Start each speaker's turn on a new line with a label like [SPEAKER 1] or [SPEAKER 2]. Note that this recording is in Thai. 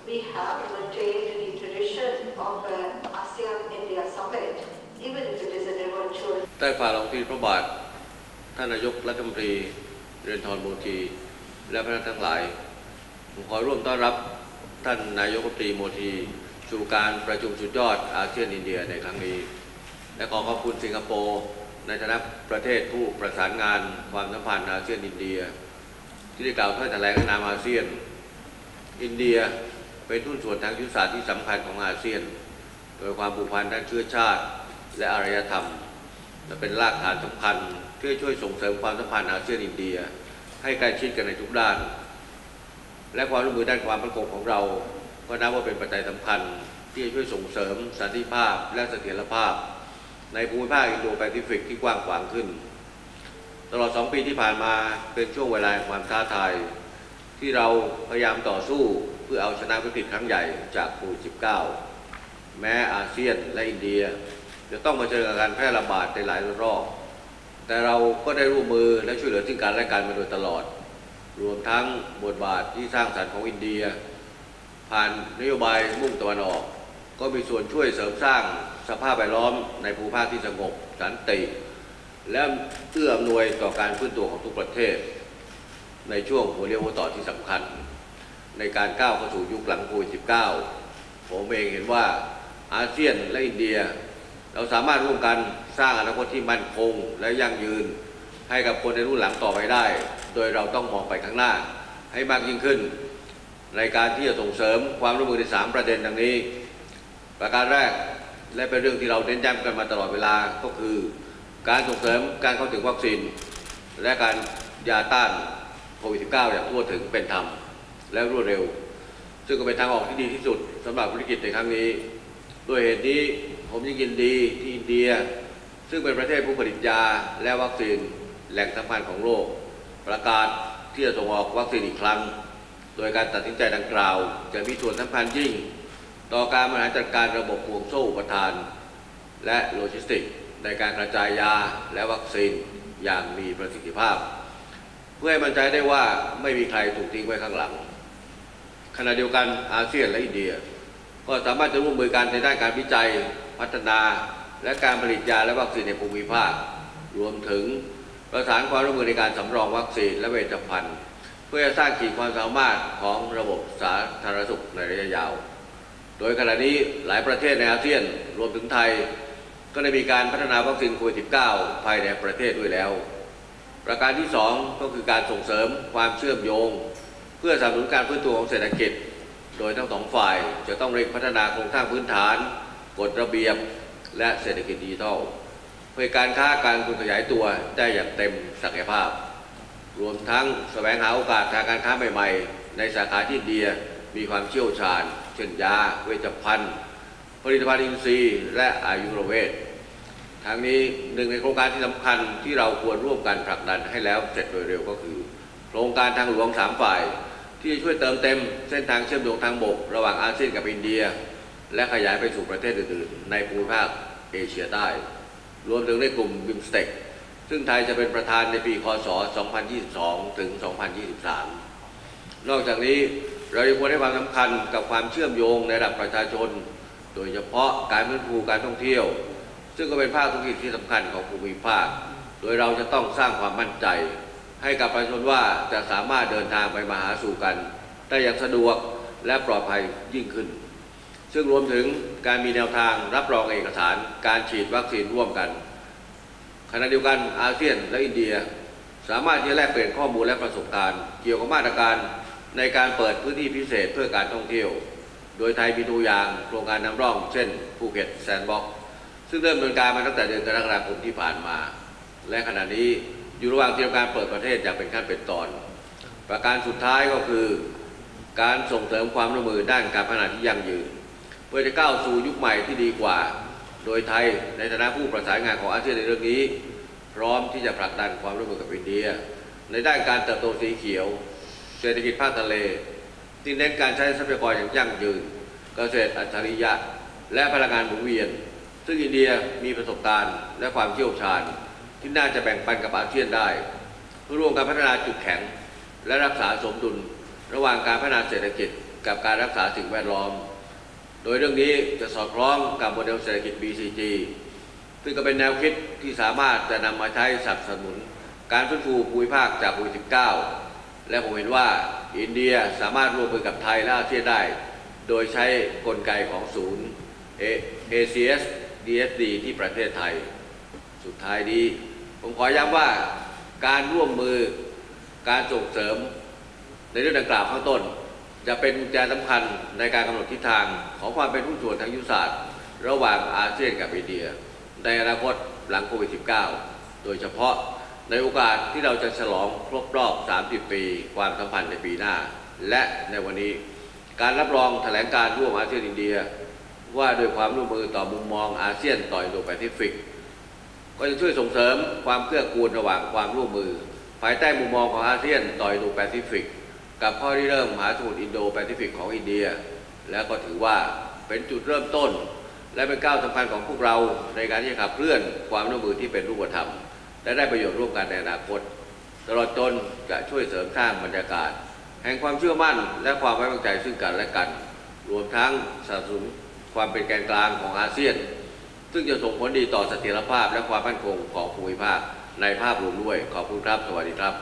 [SPEAKER 1] we have maintained the tradition of an ASEAN-India summit, even if it is in a virtual.
[SPEAKER 2] ใต้ฝ่าลงที่พระบาทท่านนายกรัฐมนตรีเรือนทรโมทีและพระทั้งหลายผมขอร่วมต้อนรับท่านนายกรัฐมนตรีโมทีสู่การประชุมสุดยอดอาเซียนอินเดียในครั้งนี้และขอขอบคุณสิงคโปร์ในฐานะประเทศผู้ประสานงานความสัมพันธ์อาเซียนอินเดียที่ได้กล่าวถ้อยแถลงในนามอาเซียนอินเดียเป็นหุ้นส่วนทางยุทธศาสตร์ที่สำคัญของอาเซียนโดยความผูกพันด้านเชื้อชาติและอารยธรรมและเป็นรากฐานสำคัญที่ช่วยส่งเสริมความสัมพันธ์อาเซียนอินเดียให้ใกล้ชิดกันในทุกด้านและความร่วมมือด้านความมั่นคงของเราก็นับว่าเป็นปัจจัยสำคัญที่จะช่วยส่งเสริมสันติภาพและเสถียรภาพในภูมิภาคอินโดแปซิฟิกที่กว้างขวางขึ้นตลอด2 ปีที่ผ่านมาเป็นช่วงเวลาแห่งความท้าทายที่เราพยายามต่อสู้เพื่อเอาชนะวิกฤตครั้งใหญ่จากโควิด -19 แม้อาเซียนและอินเดียจะต้องมาเจอกับการแพร่ระบาดในหลายระลอกแต่เราก็ได้ร่วมมือและช่วยเหลือซึ่งกันและกันมาโดยตลอดรวมทั้งบทบาทที่สร้างสรรค์ของอินเดียผ่านนโยบายมุ่งตะวันออกก็มีส่วนช่วยเสริมสร้างสภาพแวดล้อมในภูมิภาคที่สงบสันติและเอื้ออำนวยต่อการฟื้นตัวของทุกประเทศในช่วงหัวเรียวหัวต่อที่สำคัญในการก้าวเข้าสู่ยุคหลังโควิด -19 ผมเองเห็นว่าอาเซียนและอินเดียเราสามารถร่วมกันสร้างอนาคตที่มั่นคงและยั่งยืนให้กับคนในรุ่นหลังต่อไปได้โดยเราต้องมองไปข้างหน้าให้มากยิ่งขึ้นในการที่จะส่งเสริมความร่วมมือใน3 ประเด็นดังนี้ประการแรกและเป็นเรื่องที่เราเน้นย้ำกันมาตลอดเวลาก็คือการส่งเสริมการเข้าถึงวัคซีนและการยาต้านโควิด -19 อย่างทั่วถึงเป็นธรรมและรวดเร็วซึ่งก็เป็นทางออกที่ดีที่สุดสำหรับวิกฤตในครั้งนี้ด้วยเหตุนี้ผมยิ่งยินดีที่อินเดียซึ่งเป็นประเทศผู้ผลิตยาและวัคซีนแหล่งสำคัญของโลกประกาศที่จะส่งออกวัคซีนอีกครั้งโดยการตัดสินใจดังกล่าวจะมีส่วนสำคัญยิ่งต่อการบริหารจัดการระบบห่วงโซ่อุปทานและโลจิสติกส์ในการกระจายยาและวัคซีนอย่างมีประสิทธิภาพเพื่อให้มั่นใจได้ว่าไม่มีใครถูกทิ้งไว้ข้างหลังขณะเดียวกันอาเซียนและอินเดียก็สามารถจะร่วมมือกันในด้านการวิจัยพัฒนาและการผลิตยาและวัคซีนในภูมิภาครวมถึงประสานความร่วมมือในการสำรองวัคซีนและเวชภัณฑ์เพื่อสร้างขีดความสามารถของระบบสาธารณสุขในระยะยาวโดยขณะนี้หลายประเทศในอาเซียนรวมถึงไทยก็ได้มีการพัฒนาวัคซีนโควิด -19 ภายในประเทศด้วยแล้วประการที่2ก็คือการส่งเสริมความเชื่อมโยงเพื่อสนับสนุนการฟื้นตัวของเศรษฐกิจโดยทั้ง2 ฝ่ายจะต้องเร่งพัฒนาโครงสร้างพื้นฐานกฎระเบียบและเศรษฐกิจดิจิทัลเพื่อการค้าการลงทุนขยายตัวได้อย่างเต็มศักยภาพรวมทั้งแสวงหาโอกาสทางการค้าใหม่ๆในสาขาที่อินเดียมีความเชี่ยวชาญเช่นยาเวชภัณฑ์ผลิตภัณฑ์อินทรีย์และอายุรเวชทั้งนี้หนึ่งในโครงการที่สำคัญที่เราควรร่วมกันผลักดันให้แล้วเสร็จโดยเร็วก็คือโครงการทางหลวง3 ฝ่ายที่จะช่วยเติมเต็มเส้นทางเชื่อมโยงทางบกระหว่างอาเซียนกับอินเดียและขยายไปสู่ประเทศอื่นๆในภูมิภาคเอเชียใต้รวมถึงในกลุ่มบิมสเต็กซึ่งไทยจะเป็นประธานในปีคศ 2022 ถึง 2023 นอกจากนี้เรายังควรให้ความสำคัญกับความเชื่อมโยงในระดับประชาชนโดยเฉพาะการฟื้นฟูการท่องเที่ยวซึ่งก็เป็นภาคธุรกิจที่สำคัญของภูมิภาคโดยเราจะต้องสร้างความมั่นใจให้กับประชาชนว่าจะสามารถเดินทางไปมาหาสู่กันได้อย่างสะดวกและปลอดภัยยิ่งขึ้นซึ่งรวมถึงการมีแนวทางรับรองเอกสารการฉีดวัคซีนร่วมกันขณะเดียวกันอาเซียนและอินเดียสามารถที่จะแลกเปลี่ยนข้อมูลและประสบการณ์เกี่ยวกับมาตรการในการเปิดพื้นที่พิเศษเพื่อการท่องเที่ยวโดยไทยมีตัวอย่างโครงการนำร่องเช่นภูเก็ตแซนด์บ็อกซ์ซึ่งเริ่มดำเนินการมาตั้งแต่เดือนกรกฎาคมที่ผ่านมาและขณะนี้อยู่ระหว่างเตรียมการเปิดประเทศอย่างเป็นขั้นเป็นตอนประการสุดท้ายก็คือการส่งเสริมความร่วมมือด้านการพัฒนาที่ยั่งยืนเพื่อจะก้าวสู่ยุคใหม่ที่ดีกว่าโดยไทยในฐานะผู้ประสานงานของอาเซียนในเรื่องนี้พร้อมที่จะผลักดันความร่วมมือกับอินเดียในด้านการเติบโตสีเขียวเศรษฐกิจภาคทะเลที่เน้นการใช้ทรัพยากรอย่างยั่งยืนเกษตรอัจฉริยะและพลังงานหมุนเวียนซึ่งอินเดียมีประสบการณ์และความเชี่ยวชาญที่น่าจะแบ่งปันกับอาเซียนได้เพื่อร่วมกันพัฒนาจุดแข็งและรักษาสมดุลระหว่างการพัฒนาเศรษฐกิจ กับการรักษาสิ่งแวดล้อมโดยเรื่องนี้จะสอดคล้องกับโมเดลเศรษฐกิจ BCG ซึ่งก็เป็นแนวคิดที่สามารถจะนำมาใช้สนับสนุนการฟื้นฟูภูมิภาคจากโควิด -19 และผมเห็นว่าอินเดียสามารถร่วมมือกับไทยและอาเซียนได้โดยใช้กลไกของศูนย์ ACS DSD ที่ประเทศไทยสุดท้ายนี้ผมขอย้ำว่าการร่วมมือการส่งเสริมในเรื่องดังกล่าวข้างต้นจะเป็นกุญแจสำคัญในการกำหนดทิศทางของความเป็นหุ้นส่วนทางยุทธศาสตร์ระหว่างอาเซียนกับอินเดียในอนาคตหลังโควิด -19 โดยเฉพาะในโอกาสที่เราจะฉลองครบรอบ 30 ปีความสัมพันธ์ในปีหน้าและในวันนี้การรับรองแถลงการร่วมอาเซียนอินเดียว่าด้วยความร่วมมือต่อมุมมองอาเซียนต่ออินโดแปซิฟิกก็จะช่วยส่งเสริมความเกื้อกูลระหว่างความร่วมมือภายใต้มุมมองของอาเซียนต่ออินโดแปซิฟิกกับข้อริเริ่มมหาสมุทรอินโดแปซิฟิกของอินเดียและก็ถือว่าเป็นจุดเริ่มต้นและเป็นก้าวสำคัญของพวกเราในการที่จะขับเคลื่อนความร่วมมือที่เป็นรูปธรรมและได้ประโยชน์ร่วมกันในอนาคตตลอดจนจะช่วยเสริมสร้างบรรยากาศแห่งความเชื่อมั่นและความไว้วางใจซึ่งกันและกันรวมทั้งสนับสนุนความเป็นแกนกลางของอาเซียนซึ่งจะส่งผลดีต่อเสถียรภาพและความมั่นคงของภูมิภาคในภาพรวมด้วยขอบคุณครับสวัสดีครับ